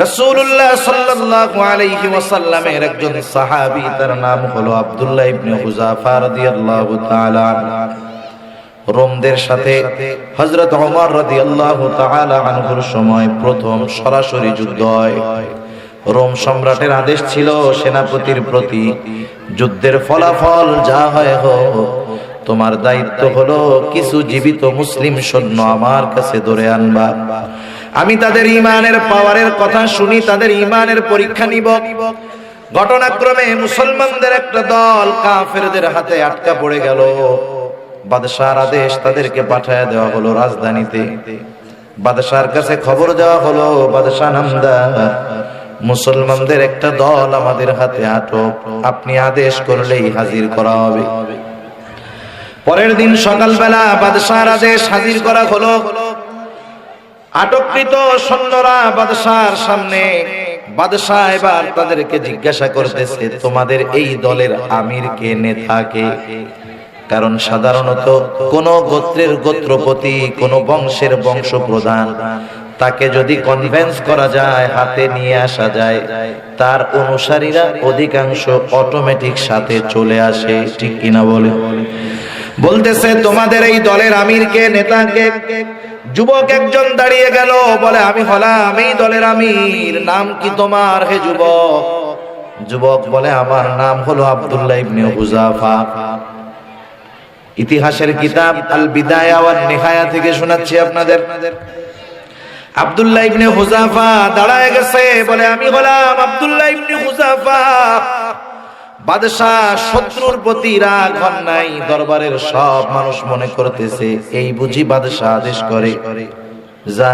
রাসূলুল্লাহ সাল্লাল্লাহু আলাইহি ওয়াসাল্লামের একজন সাহাবী, তার নাম হলো আব্দুল্লাহ ইবনে হুযাফা রাদিয়াল্লাহু তাআলা আনহু। রোমদের সাথে হযরত ওমর রাদিয়াল্লাহু তাআলা আনহুর সময় প্রথম সরাসরি যুদ্ধ হয়। রোম সম্রাটের আদেশ ছিল সেনাপতির প্রতি, যুদ্ধের ফলাফল যা হয় হোক, তোমার দায়িত্ব হলো কিছু জীবিত মুসলিম সৈন্য আমার কাছে ধরে আনবা। আমি তাদের ঈমানের পাওয়ারের কথা শুনি, তাদের ঈমানের পরীক্ষা নিব। ঘটনাক্রমে মুসলমানদের একটা দল কাফেরদের হাতে আটকা পড়ে গেল। বাদশাহর আদেশ, তাদেরকে পাঠায় দেওয়া হলো রাজধানীতে। বাদশাহর কাছে খবর দেওয়া হলো, বাদশাহ নামদার, মুসলমানদের একটা দল আমাদের হাতে আটক, আপনি আদেশ করলেই হাজির করা হবে। পরের দিন সকালবেলা বাদশাহর আদেশ, হাজির করা হলো। আটককৃত সৈন্যরা বাদশাহর সামনে। বাদশাহ এবার তাদেরকে জিজ্ঞাসা করতেছে, তোমাদের এই দলের আমির কে, নেতা কে? কারণ সাধারণত কোন গোত্রের গোত্রপতি, কোন বংশের বংশপ্রধান, তাকে যদি কনভিন্স করা যায়, হাতে নিয়ে আসা যায়, তার অনুসারীরা অধিকাংশ অটোমেটিক সাথে চলে আসে, ঠিক কিনা বলে? বলতেছে তোমাদের এই দলের আমির কে, নেতা কে? যুবক একজন দাঁড়িয়ে গেল, বলে আমি হলাম এই দলের আমির। নাম কি তোমার হে যুবক? যুবক বলে আমার নাম হলো আব্দুল্লাহ ইবনে হুযাফা। ইতিহাসের কিতাব আল বিদায়া ওয়ান নিহায়া থেকে শোনাচ্ছি আপনাদের। আব্দুল্লাহ ইবনে হুযাফা দাঁড়ায় গেছে, বলে আমি হলাম আব্দুল্লাহ ইবনে হুযাফা। বাদশাহ শত্রুর প্রতি রাগ হন নাই, দরবারের সব মানুষ মনে করতেছে এই বুঝি বাদশাহ আদেশ করে, যা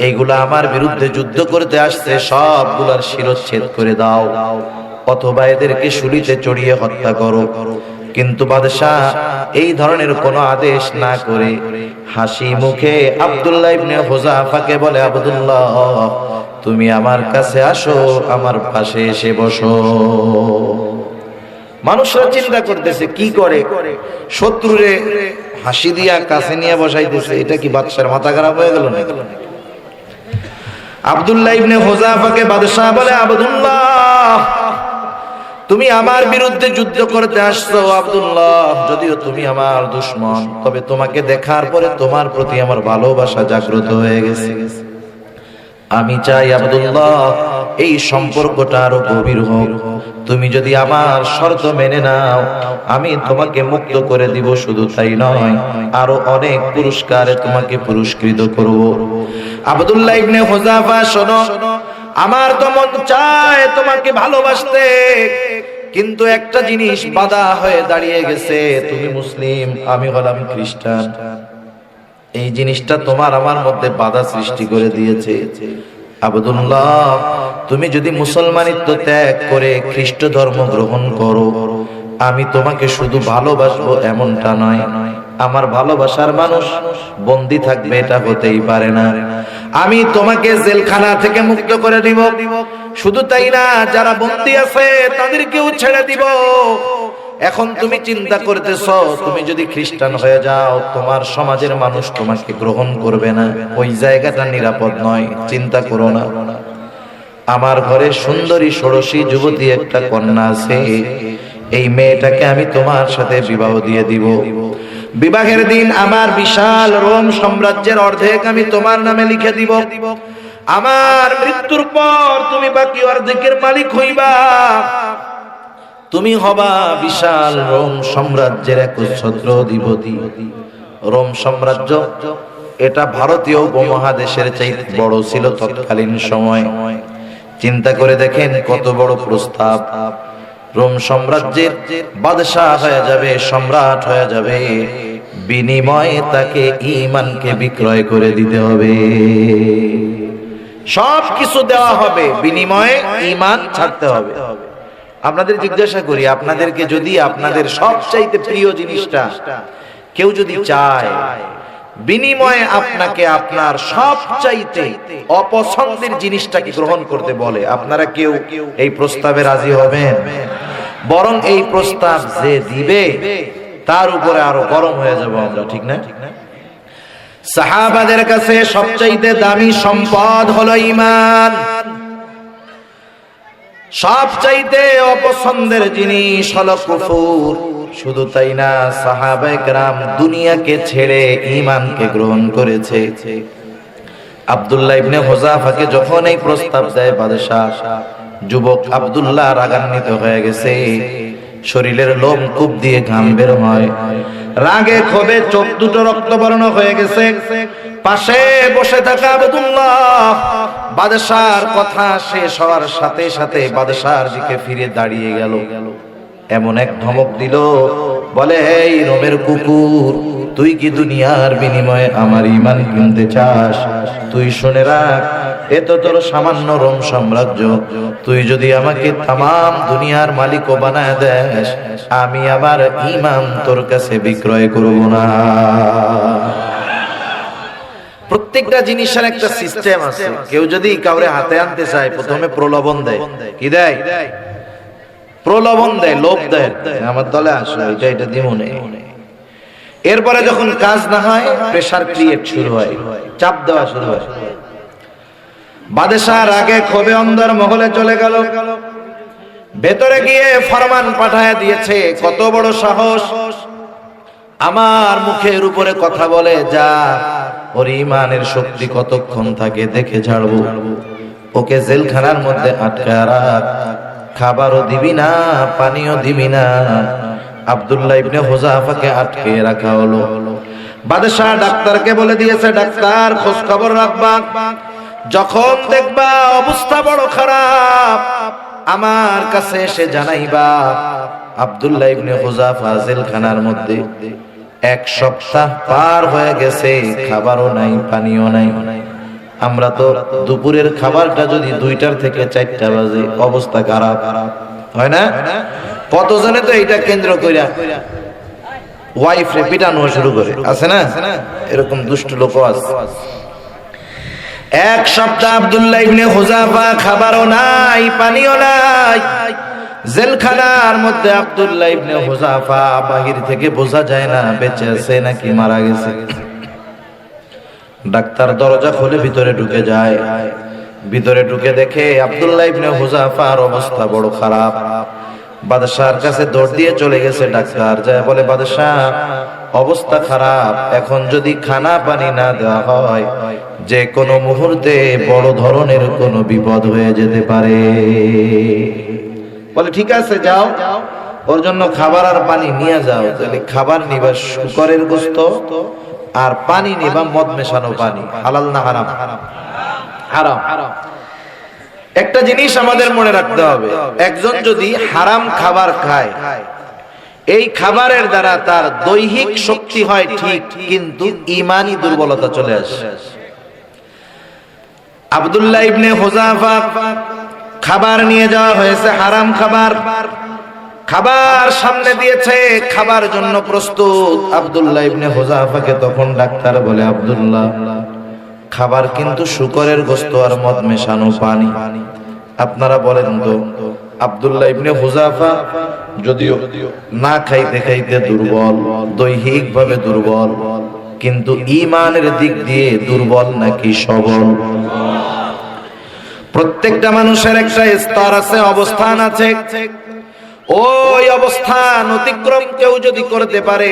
এইগুলা আমার বিরুদ্ধে যুদ্ধ করতে আসছে সবগুলার শিরচ্ছেদ করে দাও, অথবা এদেরকে শুলিতে চড়িয়ে হত্যা করো। কিন্তু বাদশাহ এই ধরনের কোনো আদেশ না করে হাসি মুখে আব্দুল্লাহ ইবনে হুযাফাকে বলে, আব্দুল্লাহ তুমি আমার কাছে আসো, আমার পাশে এসে বসো। মানুষরা চিন্তা করতেছে কি করে, শত্রুরে হাসি দিয়া কাছে নিয়ে বসাইতেছে, এটা কি বাদশার মাথা খারাপ হয়ে গেল নাকি? আব্দুল্লাহ ইবনে হুযাফাকে বাদশাহ বলে, আব্দুল্লাহ তুমি আমার বিরুদ্ধে যুদ্ধ করতে আসছো। আব্দুল্লাহ যদিও তুমি আমার দুশমন, তবে তোমাকে দেখার পরে তোমার প্রতি আমার ভালোবাসা জাগ্রত হয়ে গেছে। আমি চাই আব্দুল্লাহ এই সম্পর্কটা আরো গভীর হোক। তুমি যদি আমার শর্ত মেনে নাও, আমি তোমাকে মুক্ত করে দিব। শুধু তাই নয়, আরো অনেক পুরস্কারে তোমাকে পুরস্কৃত করব। আব্দুল্লাহ ইবনে হুযাফা শোনো, আমার তো মন চায় তোমাকে ভালোবাসতে, কিন্তু একটা জিনিস বাধা হয়ে দাঁড়িয়ে গেছে, তুমি মুসলিম, আমি হলাম খ্রিস্টান। এই জিনিসটা তোমার আমার মধ্যে বাধা সৃষ্টি করে দিয়েছে। আব্দুল্লাহ তুমি যদি মুসলমানিত্ব ত্যাগ করে খ্রিস্ট ধর্ম গ্রহণ করো, আমি তোমাকে শুধু ভালোবাসবো এমনটা নয়, আমার ভালোবাসার মানুষ বন্দী থাকবে, এটা হতেই পারে না। আমি তোমাকে জেলখানা থেকে মুক্ত করে দিব। শুধু তাই না, যারা বন্দী আছে তাদেরকেও ছেড়ে দিব। এখন তুমি চিন্তা করতেছো, তুমি যদি খ্রিস্টান হয়ে যাও, তোমার সমাজের মানুষ তোমাকে গ্রহণ করবে না, ওই জায়গাটা নিরাপদ নয়, চিন্তা করো না। আমার ঘরে সুন্দরী ষোড়শী যুবতী একটা কন্যা আছে, এই মেয়েটাকে আমি তোমার সাথে বিবাহ দিয়ে দিব। বিবাহের দিন আমার বিশাল রোম সাম্রাজ্যের অর্ধেক আমি তোমার নামে লিখে দিব। আমার মৃত্যুর পর তুমি বাকি অর্ধেকের মালিক হইবা। তুমি হবা বিশাল রোম সাম্রাজ্যের একচ্ছত্র অধিপতি। রোম সাম্রাজ্য এটা ভারতীয় উপমহাদেশের চাইতে বড় ছিল তৎকালীন সময়। চিন্তা করে দেখেন কত বড় প্রস্তাব। রোম সাম্রাজ্যের বাদশাহ হয়ে যাবে, সম্রাট হয়ে যাবে, বিনিময়ে তাকে ঈমানকে বিক্রয় করে দিতে হবে। সব কিছু দেওয়া হবে, বিনিময়ে ঈমান ছাড়তে হবে। আপনাদের জিজ্ঞাসা করি, আপনাদেরকে যদি আপনাদের সবচাইতে প্রিয় জিনিসটা কেউ যদি চায়, বিনিময়ে আপনাকে আপনার সবচাইতে অপছন্দের জিনিসটাকে গ্রহণ করতে বলে, আপনারা কেউ এই প্রস্তাবে রাজি হবেন? বরং এই প্রস্তাব যে দিবে তার উপরে আরো গরম হয়ে যাব আমরা, ঠিক না? সাহাবাদের কাছে সবচাইতে দামি সম্পদ হলো ঈমান। সবচাইতে অপছন্দের জিনিস হলো কুফর। শুধু তাই না, সাহাবায়ে কেরাম দুনিয়াকে ছেড়ে ঈমানকে গ্রহণ করেছে। আব্দুল্লাহ ইবনে হুযাফাকে যখন এই প্রস্তাব দেয় বাদশা, যুবক আব্দুল্লাহ রাগান্বিত হয়ে গেছে, শরীরের লোম কূপ দিয়ে ঘাম বের হয়, রাগে ক্ষোভে চোখ দুটো রক্তবর্ণ হয়ে গেছে। পাশে বসে থাকা আব্দুল্লাহ বাদশার কথা শেষ হওয়ার সাথে সাথে বাদশার দিকে ফিরে দাঁড়িয়ে গেল, এমন এক ধমক দিল, বলে, এই রোমের কুকুর, তুই কি দুনিয়ার বিনিময়ে আমার ঈমান কিনতে চাস? তুই শুনে রাখ, এ তো তোর সামান্য রোম সাম্রাজ্য। তুই যদি আমাকে তামাম দুনিয়ার মালিকও বানায় দেস, আমি আমার ঈমান তোর কাছে বিক্রয় করব না। প্রত্যেকটা জিনিসের একটা সিস্টেম আছে। কেউ যদি কাউরে হাতে আনতে চায়, প্রথমে প্রলোভন দেয়। কি দেয়? প্রলোভন দেয়, লোভ দেয়, আমার দলে আসলে এটা দিমু নেই। এরপরে যখন কাজ না হয়, প্রেসার ক্রিয়েট শুরু হয়, চাপ দেওয়া শুরু হয়। বাদশাহ রাগে ক্ষোভে অন্দর মহলে চলে গেল, ভেতরে গিয়ে ফরমান পাঠায় দিয়েছে, কত বড় সাহস, আমার মুখের উপরে কথা বলে, যা ওর ঈমানের শক্তি কতক্ষণ থাকে দেখে ছাড়বো, ওকে জেলখানার মধ্যে আটকায় রাখ, খাবারও দিবি না, পানিও দিবি না। আব্দুল্লাহ ইবনে হুযাফাকে আটকে রাখা হলো। বাদশাহ ডাক্তারকে বলে দিয়েছে, ডাক্তার খোঁজ খবর রাখবা, যখন দেখবা অবস্থা বড় খারাপ আমার কাছে এসে জানাইবা। আব্দুল্লাহ ইবনে হুযাফা জেলখানার মধ্যে 1 সপ্তাহ পার হয়ে গেছে, খাবারও নাই, পানিও নাই। আমরা তো দুপুরের খাবারটা যদি 2টার থেকে 4টা বাজে, অবস্থা খারাপ হয় না? কতজনে তো এইটা কেন্দ্র কইরা ওয়াইফ রে পিটানো শুরু করে, আছে না? এরকম দুষ্ট লোকও আছে। 1 সপ্তাহ আব্দুল্লাহ ইবনে হুযাফা খাবারও নাই, পানিও নাই, জেলখানার মধ্যে। আব্দুল্লাহ ইবনে হুযাফা বাহির থেকে বোঝা যায় না বেঁচে আছে নাকি মারা গেছে। ডাক্তার দরজা খুলে ভিতরে ঢুকে যায়, ভিতরে ঢুকে দেখে আব্দুল্লাহ ইবনে হুযাফার অবস্থা বড় খারাপ। বাদশার কাছে দৌড় দিয়ে চলে গেছে ডাক্তার, যায় বলে, বাদশাহ অবস্থা খারাপ, এখন যদি খানা পানি না দেওয়া হয়, যে কোনো মুহূর্তে বড় ধরনের কোনো বিপদ হয়ে যেতে পারে। বলে, ঠিক আছে, যাও, ওর জন্য খাবার আর পানি নিয়ে যাও। তাহলে খাবার নিবা শুকরের গোশত, আর পানি নিবা মদ মেশানো পানি। হালাল না হারাম? হারাম। একটা জিনিস আমাদের মনে রাখতে হবে, একজন যদি হারাম খাবার খায়, এই খাবারের দ্বারা তার দৈহিক শক্তি হয় ঠিক, কিন্তু ঈমানি দুর্বলতা চলে আসে। আব্দুল্লাহ ইবনে হুযাফা খাবার নিয়ে যাওয়া হয়েছে, হারাম খাবার। খাবার সামনে দিয়েছে, খাবার জন্য প্রস্তুত। আব্দুল্লাহ ইবনে হুযাফাকে তখন ডাক্তার বলে, আব্দুল্লাহ, খাবার কিন্তু শুকরের গোশত আর মদ মেশানো পানি। আপনারা বলেন তো, আব্দুল্লাহ ইবনে হুযাফা যদিও না খাইতে খাইতে দুর্বল, দৈহিক ভাবে দুর্বল, কিন্তু ঈমানের দিক দিয়ে দুর্বল নাকি সবল? প্রত্যেকটা মানুষের একটা স্তর আছে, অবস্থান আছে। ওই অবস্থান অতিক্রম কেউ যদি করতে পারে,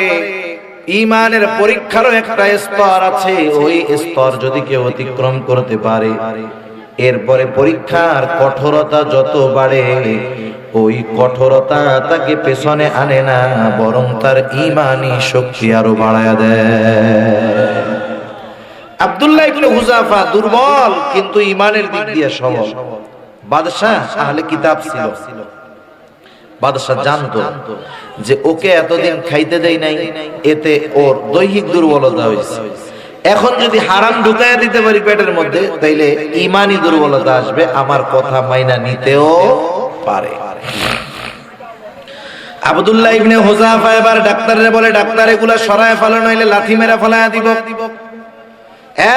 ঈমানের পরীক্ষারও একটা স্তর আছে, ওই স্তর যদি কেউ অতিক্রম করতে পারে, এরপরে পরীক্ষার কঠোরতা যত বাড়ে, ওই কঠোরতা তাকে পেছনে আনে না, বরং তার ঈমানি শক্তি আরো বাড়ায় দেয়। আব্দুল্লাহ ইবনে হুযাফা দুর্বল, কিন্তু ঈমানের দিক দিয়ে সবল। বাদশা আহলে কিতাব ছিল, বাদশা জানতো যে ওকে এতদিন খাইতে দেয় নাই, এতে ওর দৈহিক দুর্বলতা হয়েছে। এখন যদি হারাম ঢুকাইয়া দিতে পারি পেটের মধ্যে, তাইলে ঈমানি দুর্বলতা আসবে, আমার কথা মাইনা নিতেও পারে। আব্দুল্লাহ ইবনে হুযাফা এবার ডাক্তারে বলে, ডাক্তার এগুলা সরায় ফেলো, নইলে লাথি মেরা ফেলায়া দিব।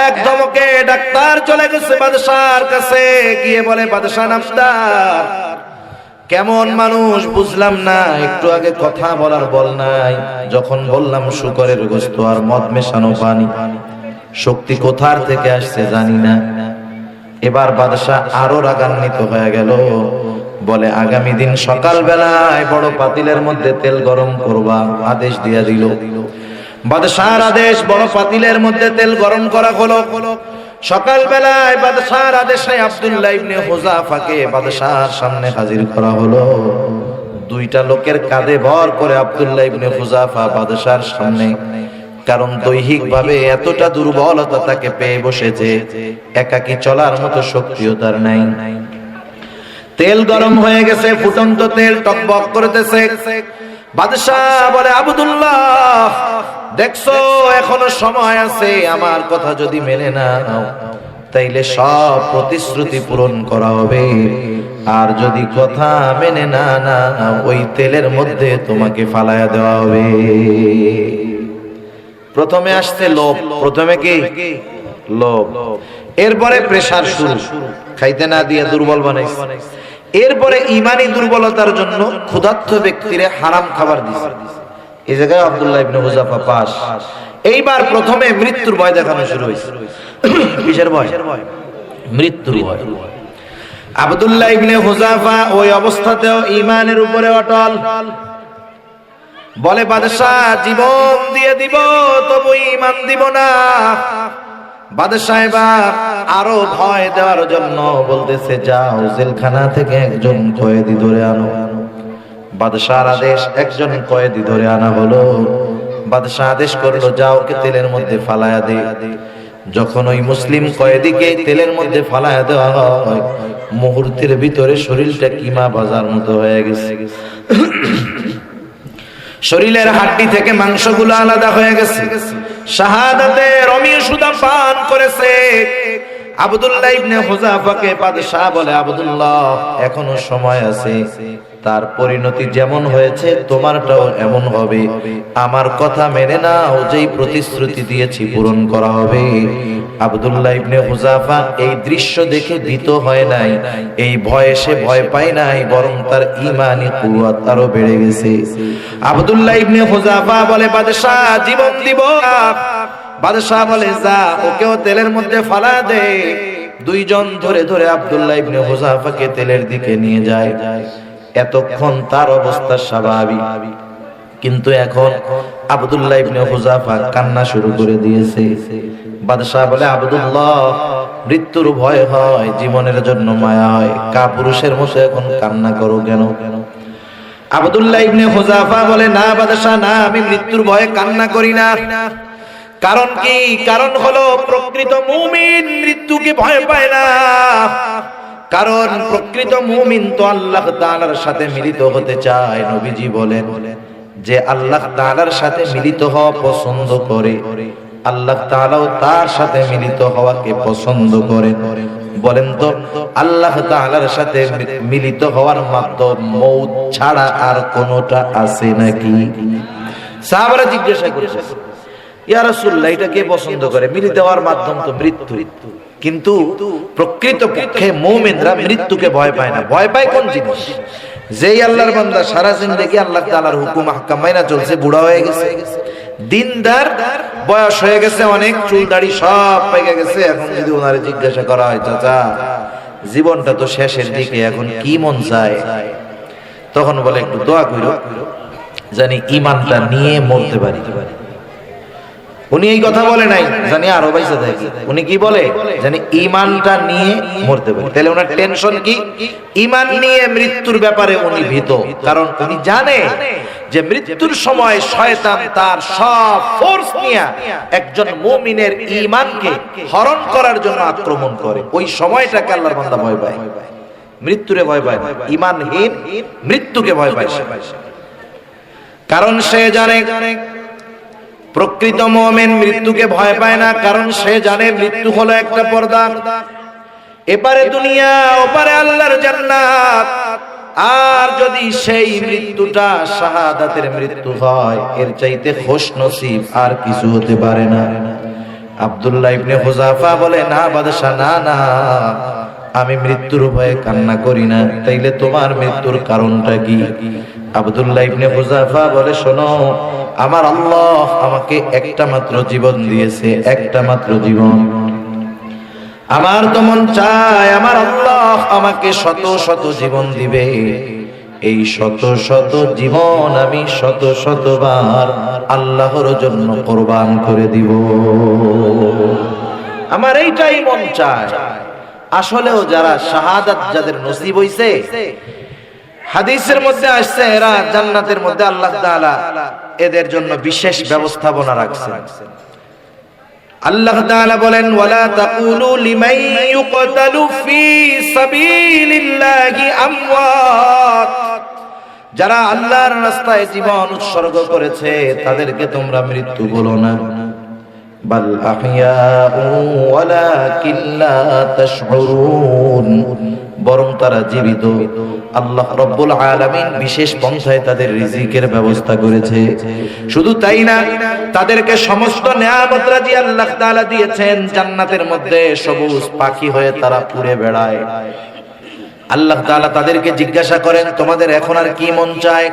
একদমকে ডাক্তার চলে গেছে বাদশার কাছে, গিয়ে বলে, বাদশা নামদার, কেমন মানুষ বুঝলাম না, একটু আগে কথা বলার বল নাই, যখন বললাম শুকরের গোশত আর মদ মেশানো পানি, শক্তি কোথার থেকে আসছে জানি না, এবার বাদশাহ আরো রাগান্বিত হয়ে গেল, বলে আগামী দিন সকাল বেলায় বড় পাতিলের মধ্যে তেল গরম করবা, আদেশ দিয়া দিল। বাদশাহর আদেশ, বড় পাতিলের মধ্যে তেল গরম করা হলো। সকাল বেলায় বাদশাহর আদেশে আব্দুল্লাহ ইবনে হুযাফাকে বাদশাহর সামনে হাজির করা হলো। দুইটা লোকের কাঁধে ভর করে আব্দুল্লাহ ইবনে হুযাফা বাদশাহর সামনে, কারণ দৈহিক ভাবে এতটা দুর্বলতা তাকে পেয়ে বসেছে, একাকী চলার মতো শক্তিও তার নাই। তেল গরম হয়ে গেছে, ফুটন্ত তেল টকবক করতেছে। বাদশাহ বলে, আব্দুল্লাহ দেখছো এখনো সময় আছে, আমার কথা যদি মেনে নাও তাইলে সব প্রতিশ্রুতি পূরণ করা হবে, আর যদি কথা মেনে না নাও ওই তেলের মধ্যে তোমাকে ফালায়া দেওয়া হবে। প্রথমে আসছে লোভ, প্রথমে কি লোভ, এরপরে প্রেসার শুরু, খাইতে না দিয়ে দুর্বল বানাইছে, এরপরে ইমানি দুর্বলতার জন্য ক্ষুধার্ত ব্যক্তিরে হারাম খাবার দিছে। এই জায়গায় আব্দুল্লাহ ইবনে হুযাফা পাস। এইবার প্রথমে মৃত্যুর ভয় দেখানো শুরু হয়েছে। কিসের ভয়? মৃত্যুর ভয়। আব্দুল্লাহ ইবনে হুযাফা ওই অবস্থাতেও ইমানের উপরে অটল, বলে বাদশাহ জীবন দিয়ে দিব তবু ঈমান দিব না। বাদশাহ এবার আরো ভয় দেওয়ার জন্য বলতেছে, যাও জেলখানা থেকে একজন কয়েদি ধরে আনো। বাদশাহর আদেশ, একজন কয়েদি ধরে আনা হলো। বাদশাহ আদেশ করলো, যাও ওকে তেলের মধ্যে ফালায়া দে। যখন ওই মুসলিম কয়েদিকে তেলের মধ্যে ফালায়া দেওয়া হয়, মুহূর্তের ভিতরে শরীরটা কিমা বাজার মতো হয়ে গেছে। শরীরের হাড্ডি থেকে মাংসগুলো আলাদা হয়ে গেছে। শাহাদাতের অমীয় সুদা পান করেছে। আব্দুল্লাহ ইবনে হুযাফাকে বাদশাহ বলে, আব্দুল্লাহ এখনো সময় আছে, তার পরিণতি যেমন হয়েছে তোমারটাও এমন হবে। আমার কথা মেনে নাও, যেই প্রতিশ্রুতি দিয়েছি পূরণ করা হবে। আব্দুল্লাহ ইবনে হুযাফা এই দৃশ্য দেখে ভীত হয় নাই, এই ভয়ে সে ভয় পায় নাই, বরং তার ঈমানি কুওয়াত আরো বেড়ে গেছে। আব্দুল্লাহ ইবনে হুযাফা বলে, বাদশাহ জীবন দিব। বাদশাহ বলে, যা ওকেও তেলের মধ্যে ফালা দে। দুইজন ধরে ধরে আব্দুল্লাহ ইবনে হুযাফাকে তেলের দিকে নিয়ে যায়। এতক্ষণ তার অবস্থা স্বাভাবিক, কিন্তু এখন আব্দুল্লাহ ইবনে হুযাফা কান্না শুরু করে দিয়েছে। বাদশাহ বলে, আব্দুল্লাহ মৃত্যুর ভয় হয়, জীবনের জন্য মায়া হয়, কাপুরুষের মতো এখন কান্না করো কেন? আব্দুল্লাহ ইবনে হুযাফা বলে, না বাদশাহ না, আমি মৃত্যুর ভয়ে কান্না করি না। কারণ কি? কারণ হলো প্রকৃত মুমিন মৃত্যুকে ভয় পায় না। কারণ প্রকৃত মুমিন তো আল্লাহ তাআলার সাথে মিলিত হতে চায়। নবীজি বলেন যে আল্লাহ তাআলার সাথে মিলিত হওয়া পছন্দ করে, আল্লাহ তাআলাও তার সাথে মিলিত হওয়াকে পছন্দ করেন। বলেন তো আল্লাহ তাআলার সাথে মিলিত হওয়ার মাধ্যম মওত ছাড়া আর কোনটা আছে নাকি? সাহাবারা জিজ্ঞাসা করেছে, ইয়া রাসূলুল্লাহ এটা কে পছন্দ করে? মিলিত হওয়ার মাধ্যম তো মৃত্যু, কিন্তু প্রকৃত পক্ষে মুমিনরা মৃত্যুকে ভয় পায় না। ভয় পায় কোন জিনিস? যেই আল্লাহর বান্দা সারা জিন্দেগি আল্লাহ তাআলার হুকুম আহকাম মাইনা চলছে, বুড়া হয়ে গেছে, দিনদার, বয়স হয়ে গেছে, অনেক চুল দাড়ি সব পেকে গেছে, এখন যদি ওনারে জিজ্ঞাসা করা হয়, চাচা জীবনটা তো শেষের দিকে, এখন কি মন চায়? তখন বলে, একটু দোয়া কইরো জানি ঈমানটা নিয়ে মরতে পারি। উনি এই কথা বলে নাই জানি আরো বাইসা থাকি, উনি কি বলে জানি ঈমানটা নিয়ে মরতে পারি। তাহলে ওনার টেনশন কি? ঈমান নিয়ে মৃত্যুর ব্যাপারে উনি ভীত, কারণ উনি জানে যে মৃত্যুর সময় শয়তান তার সব ফোর্স নিয়ে একজন মুমিনের ঈমানকে হরণ করার জন্য আক্রমণ করে। ওই সময়টাকে আল্লাহর বান্দা ভয় পায়, মৃত্যুরে ভয় পায় না। ঈমানহীন মৃত্যুকে ভয় পায়, কারণ সে জানে প্রকৃত মুমিন মৃত্যুকে ভয় পায় না, কারণ সে জানে মৃত্যু হলো একটা পর্দা। এপারে দুনিয়া, ওপারে আল্লাহর জান্নাত। আর যদি সেই মৃত্যুটা শাহাদাতের মৃত্যু হয়, এর চাইতে খুশনসিব আর কিছু হতে পারে না। আব্দুল্লাহ ইবনে হুযাফা বলে, না বাদশাহ, না না, আমি মৃত্যুর ভয়ে কান্না করি না। তাইলে তোমার মৃত্যুর কারণটা কি? আব্দুল্লাহ ইবনে হুযাফা বলে, শোনো, আমার আল্লাহ আমাকে একটা মাত্র জীবন দিয়েছে, একটা মাত্র জীবন। আমার তো মন চায় আমার আল্লাহ আমাকে শত শত জীবন দিবে, এই শত শত জীবন আমি শত শতবার আল্লাহর জন্য কোরবান করে দিব। আমার এইটাই মন চায়। আসলেও যারা শাহাদাত যাদের নসিব হইছে, হাদিসের মধ্যে আসছে এরা জান্নাতের মধ্যে আল্লাহ তাআলা এদের জন্য বিশেষ ব্যবস্থাপনা রাখছেন। আল্লাহ তাআলা বলেন, ওয়ালা তাকুলু লিমান ইউকতালু ফি সাবিলিল্লাহি আমওয়াত, যারা আল্লাহর রাস্তায় জীবন উৎসর্গ করেছে তাদেরকে তোমরা মৃত্যু বলো না, বাল আহইয়াউ ওয়ালাকিন লা তাশউরুন, বরং তারা জীবিত। আল্লাহ রাব্বুল আলামিন বিশেষ পন্থায় তাদের রিজিকের ব্যবস্থা করেছে। শুধু তাই না, তাদেরকে সমস্ত নিয়ামত রাজি আল্লাহ তাআলা দিয়েছেন। জান্নাতের মধ্যে সবুজ পাখি হয়ে তারা উড়ে বেড়ায়। আল্লাহ তাআলা তাদেরকে জিজ্ঞাসা করেন, তোমাদের এখন আর কি মন চায়?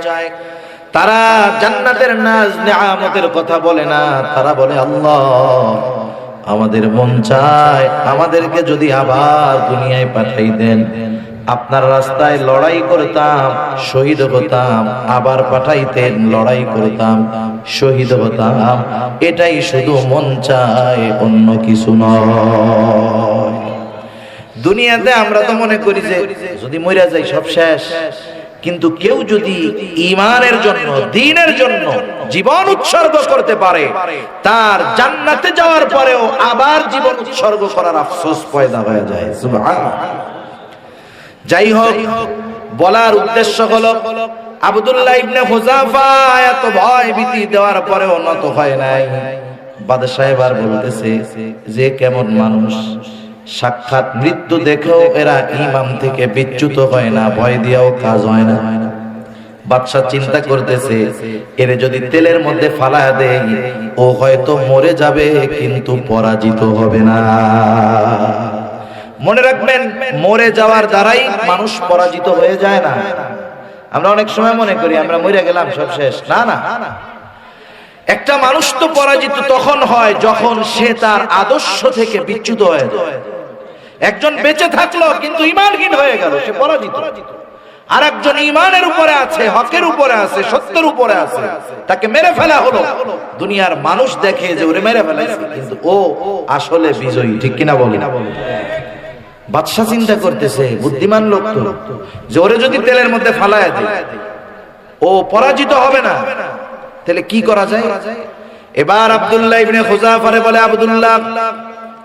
তারা জান্নাতের নাজ নিয়ামতের কথা বলে না, তারা বলে আল্লাহ আমাদের মন চায় আমাদেরকে যদি আবার দুনিয়ায় পাঠাই দেন, আপনার রাস্তায় লড়াই করতাম, শহীদ হতাম, আবার পাঠাইতেন, লড়াই করতাম, শহীদ হতাম। এটাই শুধু মন চায়, অন্য কিছু নয়। দুনিয়াতে আমরা তো মনে করি যে যদি মরে যাই সব শেষ, কিন্তু কেউ যদি ঈমানের জন্য, দ্বীনের জন্য জীবন উৎসর্গ করতে পারে, তার জান্নাতে যাওয়ার পরেও আবার জীবন উৎসর্গ করার আফসোস পয়দা হয়ে যায়। সুবহানাল্লাহ। যাই হোক, বলার উদ্দেশ্য হলো আব্দুল্লাহ ইবনে হুযাফা এত ভয় ভীতি দেওয়ার পরেও নত হয় নাই। বাদশা এবার বলতেছে যে কেমন মানুষ, সাক্ষাৎ মৃত্যু দেখেও এরা ইমাম থেকে বিচ্যুত হয় না, ভয় দিয়েও কাজ হয় না। বাদশা চিন্তা করতেছে এর যদি তেলের মধ্যে ফালায়া দেয় ও হয়তো মরে যাবে কিন্তু পরাজিত হবে না। মনে রাখবেন, মরে যাওয়ার দ্বারাই মানুষ পরাজিত হয়ে যায় না। আমরা অনেক সময় মনে করি আমরা মরে গেলাম সব শেষ। না না, একটা মানুষ তো পরাজিত তখন হয় যখন সে তার আদর্শ থেকে বিচ্যুত হয়ে যায়। একজন বেঁচে থাকলো কিন্তু ঈমানহীন হয়ে গেল, সে পরাজিত। আর একজন ঈমানের উপরে আছে, হকের উপরে আছে, সত্যের উপরে আছে, তাকে মেরে ফেলা হলো। দুনিয়ার মানুষ দেখে যে ওরে মেরে ফেলাইছে, কিন্তু ও আসলে বিজয়ী। ঠিক কিনা বলি? বাদশা চিন্তা করতেছে, বুদ্ধিমান লোক তো, যে ওরে যদি তেলের মধ্যে ফালায় দেয় ও পরাজিত হবে না, তাহলে কি করা যায়? এবার আব্দুল্লাহ ইবনে হুযাফারে বলে, আব্দুল্লাহ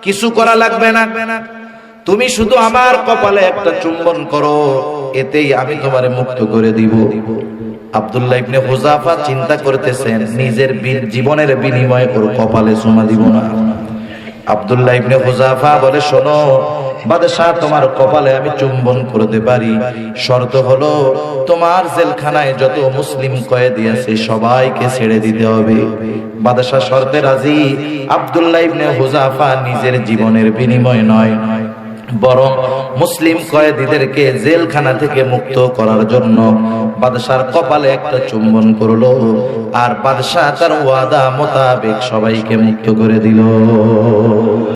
কিছু করা লাগবে না, তুমি শুধু আমার কপালে একটা চুম্বন করো, এতেই আমি তোমারে মুক্ত করে দিব। আব্দুল্লাহ ইবনে হুযাফা চিন্তা করতেছেন নিজের জীবনের বিনিময়ে ওর কপালে চুমা দিব না। আব্দুল্লাহ ইবনে হুযাফা বলে, শোনো বাদশা, তোমার কপালে আমি চুম্বন করতে পারি, শর্ত হলো তোমার জেলখানায় যত মুসলিম কয়েদি আছে সবাইকে ছেড়ে দিতে হবে। বাদশা শর্তে রাজি। আব্দুল্লাহ ইবনে হুযাফা নিজের জীবনের বিনিময়ে নয়, বরং মুসলিম কয়েদিদেরকে জেলখানা থেকে মুক্ত করার জন্য বাদশার কপালে একটা চুম্বন করলো, আর বাদশা তার ওয়াদা মোতাবেক সবাইকে মুক্ত করে দিল।